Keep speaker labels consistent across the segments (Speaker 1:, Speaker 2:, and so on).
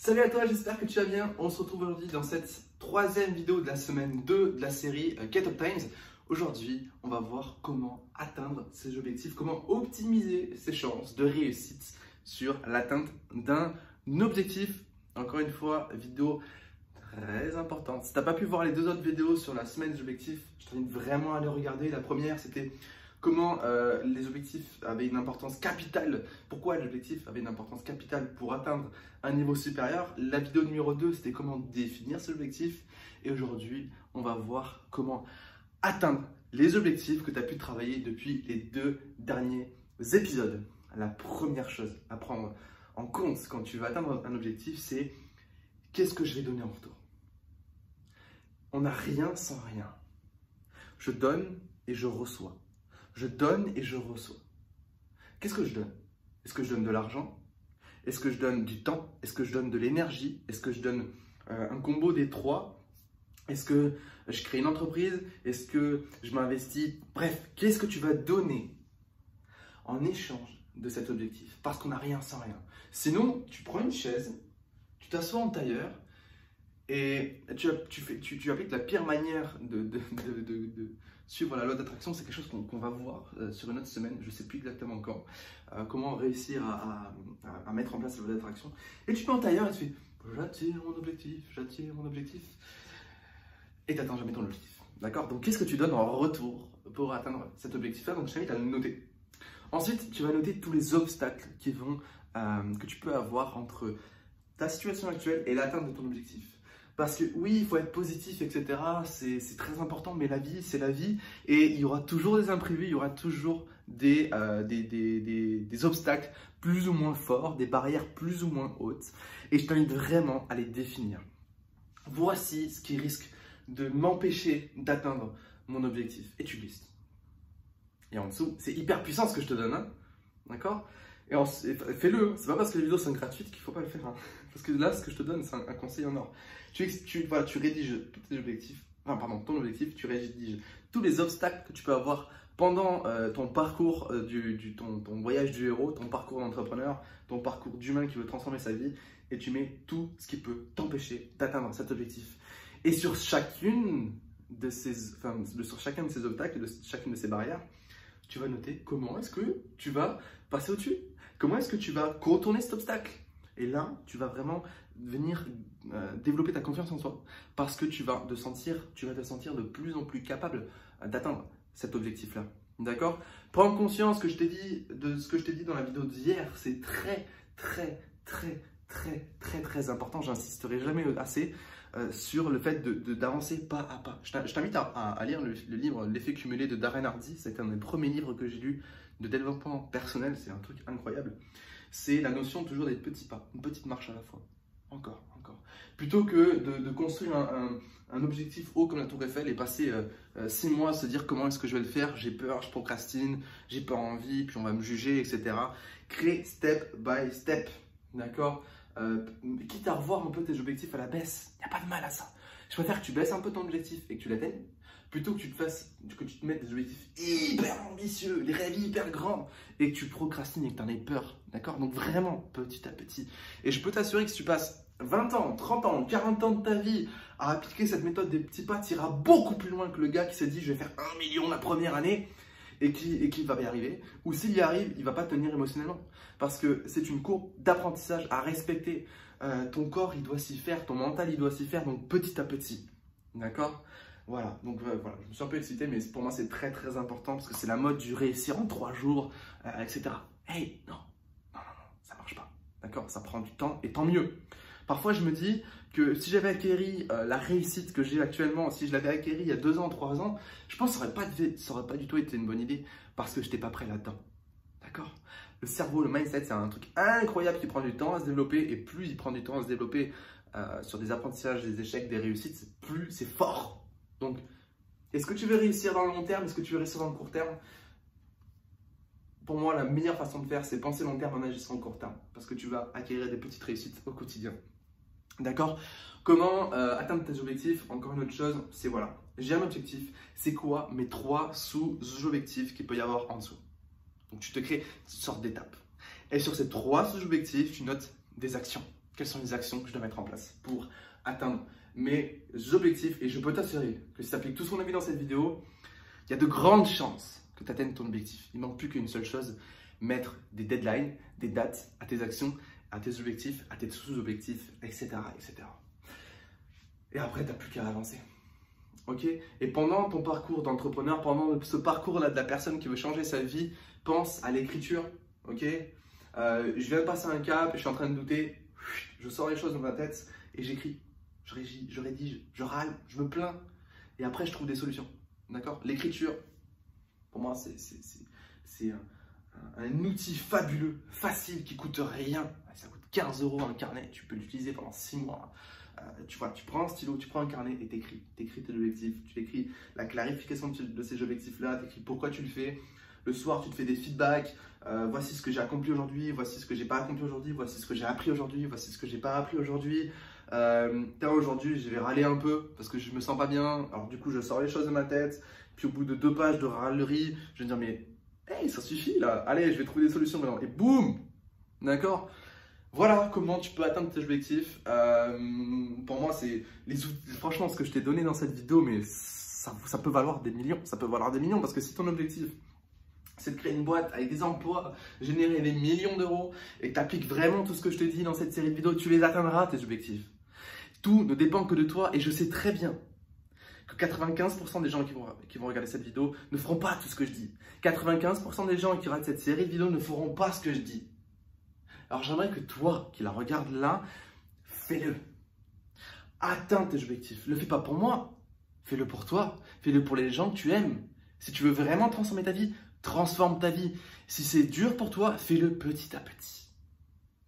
Speaker 1: Salut à toi, j'espère que tu vas bien. On se retrouve aujourd'hui dans cette troisième vidéo de la semaine 2 de la série Get Up Times. Aujourd'hui, on va voir comment atteindre ses objectifs, comment optimiser ses chances de réussite sur l'atteinte d'un objectif. Encore une fois, vidéo très importante. Si tu n'as pas pu voir les deux autres vidéos sur la semaine des objectifs, je t'invite vraiment à les regarder. La première, c'était comment les objectifs avaient une importance capitale. Pourquoi les objectifs avaient une importance capitale pour atteindre un niveau supérieur. La vidéo numéro 2, c'était comment définir ces objectifs. Et aujourd'hui, on va voir comment atteindre les objectifs que tu as pu travailler depuis les deux derniers épisodes. La première chose à prendre en compte quand tu veux atteindre un objectif, c'est qu'est-ce que je vais donner en retour. On n'a rien sans rien. Je donne et je reçois. Je donne et je reçois. Qu'est-ce que je donne? Est-ce que je donne de l'argent? Est-ce que je donne du temps? Est-ce que je donne de l'énergie? Est-ce que je donne un combo des trois? Est-ce que je crée une entreprise? Est-ce que je m'investis? Bref, qu'est-ce que tu vas donner en échange de cet objectif? Parce qu'on n'a rien sans rien. Sinon, tu prends une chaise, tu t'assois en tailleur et tu appliques la pire manière de suivre la loi d'attraction. C'est quelque chose qu'on va voir sur une autre semaine, je ne sais plus exactement quand, comment réussir à mettre en place la loi d'attraction. Et tu te mets en tailleur et tu fais j'attire mon objectif, et tu n'atteins jamais ton objectif. D'accord? Donc qu'est-ce que tu donnes en retour pour atteindre cet objectif-là? Donc je t'invite à le noter. Ensuite, tu vas noter tous les obstacles que tu peux avoir entre ta situation actuelle et l'atteinte de ton objectif. Parce que oui, il faut être positif, etc. C'est très important, mais la vie, c'est la vie. Et il y aura toujours des imprévus, il y aura toujours des obstacles plus ou moins forts, des barrières plus ou moins hautes. Et je t'invite vraiment à les définir. Voici ce qui risque de m'empêcher d'atteindre mon objectif. Et tu listes. Et en dessous, c'est hyper puissant ce que je te donne. Hein, d'accord? Et fais-le. C'est pas parce que les vidéos sont gratuites qu'il ne faut pas le faire. Hein. Parce que là, ce que je te donne, c'est un conseil en or. Tu rédiges tous tes objectifs, ton objectif, tu rédiges tous les obstacles que tu peux avoir pendant ton parcours, ton voyage du héros, ton parcours d'entrepreneur, ton parcours d'humain qui veut transformer sa vie, et tu mets tout ce qui peut t'empêcher d'atteindre cet objectif. Et sur chacun de ces obstacles, de chacune de ces barrières, tu vas noter comment est-ce que tu vas passer au-dessus. Comment est-ce que tu vas contourner cet obstacle? Et là, tu vas vraiment venir développer ta confiance en toi parce que tu vas te sentir de plus en plus capable d'atteindre cet objectif-là. D'accord? Prends conscience de ce que je t'ai dit dans la vidéo d'hier. C'est très important. J'insisterai jamais assez sur le fait d'avancer pas à pas. Je t'invite à lire le livre L'effet cumulé de Darren Hardy. C'est un des premiers livres que j'ai lu de développement personnel. C'est un truc incroyable. C'est la notion toujours des petits pas, une petite marche à la fois. Encore. Plutôt que de construire un objectif haut comme la Tour Eiffel et passer 6 mois à se dire comment est-ce que je vais le faire, j'ai peur, je procrastine, j'ai pas envie, puis on va me juger, etc. Crée step by step, d'accord? Quitte à revoir un peu tes objectifs à la baisse, il n'y a pas de mal à ça. Je préfère que tu baisses un peu ton objectif et que tu l'atteignes, plutôt que tu te mettes des objectifs hyper ambitieux, des rêves hyper grands, et que tu procrastines et que tu en aies peur, d'accord? Donc vraiment, petit à petit. Et je peux t'assurer que si tu passes 20 ans, 30 ans, 40 ans de ta vie à appliquer cette méthode des petits pas, tu iras beaucoup plus loin que le gars qui s'est dit je vais faire 1 million la première année et qui va y arriver. Ou s'il y arrive, il ne va pas tenir émotionnellement. Parce que c'est une courbe d'apprentissage à respecter. Ton corps, il doit s'y faire, ton mental, il doit s'y faire, donc petit à petit. D'accord? Voilà, donc voilà, je me suis un peu excité, mais pour moi c'est très important parce que c'est la mode du réussir en 3 jours, etc. Hey, non, ça marche pas, d'accord? Ça prend du temps et tant mieux. Parfois je me dis que si j'avais acquéri la réussite que j'ai actuellement, si je l'avais acquéri il y a 2 ans, 3 ans, je pense que ça aurait pas du tout été une bonne idée parce que je n'étais pas prêt là-dedans, d'accord? Le cerveau, le mindset, c'est un truc incroyable qui prend du temps à se développer et plus il prend du temps à se développer sur des apprentissages, des échecs, des réussites, plus c'est fort. Donc, est-ce que tu veux réussir dans le long terme? Est-ce que tu veux réussir dans le court terme? Pour moi, la meilleure façon de faire, c'est penser long terme en agissant au court terme. Parce que tu vas acquérir des petites réussites au quotidien. D'accord? Comment atteindre tes objectifs? Encore une autre chose, c'est voilà. J'ai un objectif. C'est quoi mes 3 sous-objectifs qu'il peut y avoir en dessous? Donc, tu te crées une sorte d'étape. Et sur ces 3 sous-objectifs, tu notes des actions. quelles sont les actions que je dois mettre en place pour atteindre mes objectifs. Et je peux t'assurer que si tu appliques tout ce qu'on a vu dans cette vidéo, il y a de grandes chances que tu atteignes ton objectif. Il ne manque plus qu'une seule chose, mettre des deadlines, des dates à tes actions, à tes objectifs, à tes sous-objectifs, etc., etc. Et après, tu n'as plus qu'à avancer. Ok? Et pendant ton parcours d'entrepreneur, pendant ce parcours-là de la personne qui veut changer sa vie, pense à l'écriture. Ok? Je viens de passer un cap, je suis en train de douter, je sors les choses dans ma tête et j'écris. Je rédige, je râle, je me plains. Et après, je trouve des solutions. D'accord? L'écriture, pour moi, c'est un outil fabuleux, facile, qui coûte rien. Ça coûte 15 € un carnet. Tu peux l'utiliser pendant 6 mois. Tu prends un stylo, tu prends un carnet et t'écris. T'écris tes objectifs. Tu écris la clarification de ces objectifs-là. T'écris pourquoi tu le fais. Le soir, tu te fais des feedbacks. Voici ce que j'ai accompli aujourd'hui. Voici ce que j'ai pas accompli aujourd'hui. Voici ce que j'ai appris aujourd'hui. Voici ce que j'ai pas appris aujourd'hui. Aujourd'hui, je vais râler un peu parce que je me sens pas bien. Alors du coup, je sors les choses de ma tête. Puis au bout de 2 pages de râlerie, je vais me dire mais hey, ça suffit là. Allez, je vais trouver des solutions maintenant. Et boum, d'accord. Voilà comment tu peux atteindre tes objectifs. Pour moi, c'est les outils. Franchement, ce que je t'ai donné dans cette vidéo, mais ça peut valoir des millions. Ça peut valoir des millions parce que si ton objectif c'est de créer une boîte avec des emplois, générer des millions d'euros et que tu appliques vraiment tout ce que je te dis dans cette série de vidéos, tu les atteindras tes objectifs. Tout ne dépend que de toi et je sais très bien que 95% des gens qui vont regarder cette vidéo ne feront pas tout ce que je dis. 95% des gens qui regardent cette série de vidéos ne feront pas ce que je dis. Alors j'aimerais que toi qui la regardes là, fais-le. Atteins tes objectifs. Ne le fais pas pour moi, fais-le pour toi. Fais-le pour les gens que tu aimes. Si tu veux vraiment transformer ta vie, transforme ta vie. Si c'est dur pour toi, fais-le petit à petit.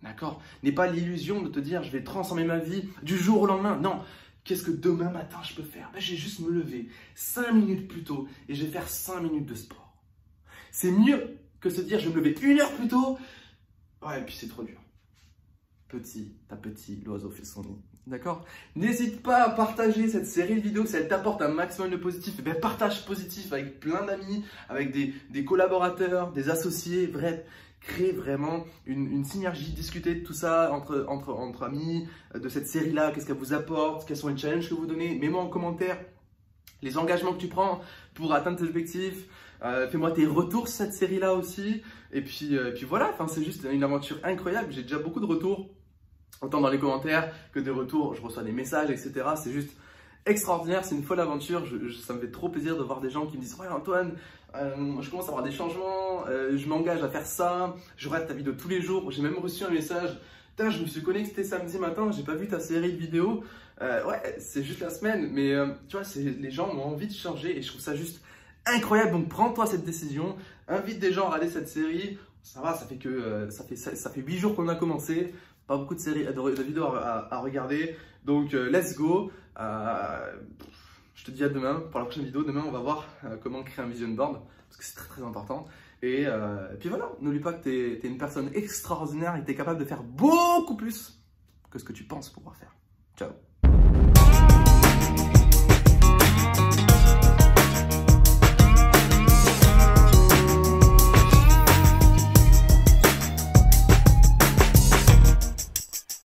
Speaker 1: D'accord? N'aie pas l'illusion de te dire je vais transformer ma vie du jour au lendemain. Non. Qu'est-ce que demain matin je peux faire? Je vais juste me lever 5 minutes plus tôt et je vais faire 5 minutes de sport. C'est mieux que se dire je vais me lever 1 heure plus tôt. Ouais, et puis c'est trop dur. Petit à petit, l'oiseau fait son nid. D'accord? N'hésite pas à partager cette série de vidéos si elle t'apporte un maximum de positif. Et bien, partage positif avec plein d'amis, avec des collaborateurs, des associés, bref. Crée vraiment une synergie, discuter de tout ça entre amis, de cette série-là, qu'est-ce qu'elle vous apporte, quels sont les challenges que vous donnez. Mets-moi en commentaire les engagements que tu prends pour atteindre tes objectifs. Fais-moi tes retours sur cette série-là aussi. Et puis voilà, c'est juste une aventure incroyable. J'ai déjà beaucoup de retours, autant dans les commentaires que des retours. Je reçois des messages, etc. C'est juste extraordinaire, c'est une folle aventure. Ça me fait trop plaisir de voir des gens qui me disent « Ouais Antoine, je commence à avoir des changements, je m'engage à faire ça, je regarde ta vidéo tous les jours. » J'ai même reçu un message « Putain, je me suis connecté samedi matin, j'ai pas vu ta série de vidéos. » Ouais, c'est juste la semaine, mais tu vois, les gens ont envie de changer et je trouve ça juste incroyable. Donc prends-toi cette décision, invite des gens à regarder cette série. Ça va, ça fait 8 jours qu'on a commencé. Pas beaucoup de vidéos à regarder. Donc, let's go. Je te dis à demain pour la prochaine vidéo. Demain, on va voir comment créer un vision board parce que c'est très très important. Et puis voilà, n'oublie pas que tu es une personne extraordinaire et que tu es capable de faire beaucoup plus que ce que tu penses pouvoir faire. Ciao.